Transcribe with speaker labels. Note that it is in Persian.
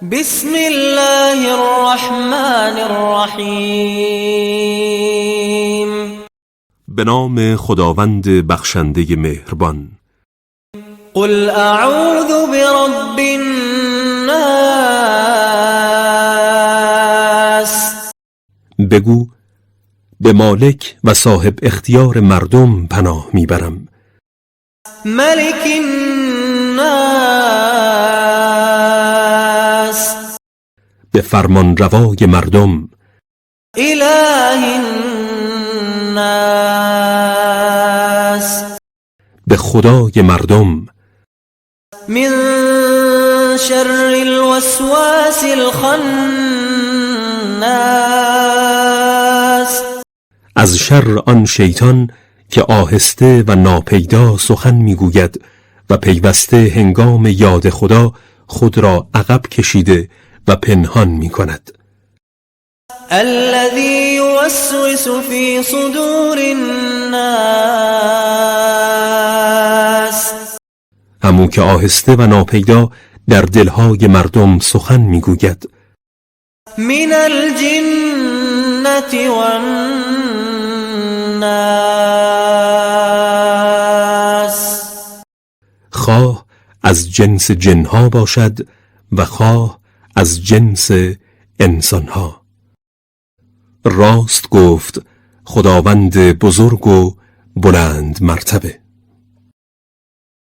Speaker 1: بسم الله الرحمن الرحیم.
Speaker 2: به نام خداوند بخشنده مهربان.
Speaker 1: قل اعوذ برب الناس.
Speaker 2: بگو به مالک و صاحب اختیار مردم پناه میبرم.
Speaker 1: ملک الناس.
Speaker 2: به فرمان روای مردم.
Speaker 1: اله الناس.
Speaker 2: به خدای مردم.
Speaker 1: من شر الوسواس الخناس.
Speaker 2: از شر آن شیطان که آهسته و ناپیدا سخن میگوید و پیوسته هنگام یاد خدا خود را عقب کشیده و پنهان میکند.
Speaker 1: الذي يوسوس في صدور الناس.
Speaker 2: همون که آهسته و ناپیدا در دلهای مردم سخن میگوید.
Speaker 1: من الجنة والناس.
Speaker 2: خواه از جنس جنها باشد و خواه از جنس انسانها. راست گفت خداوند بزرگ و بلند مرتبه.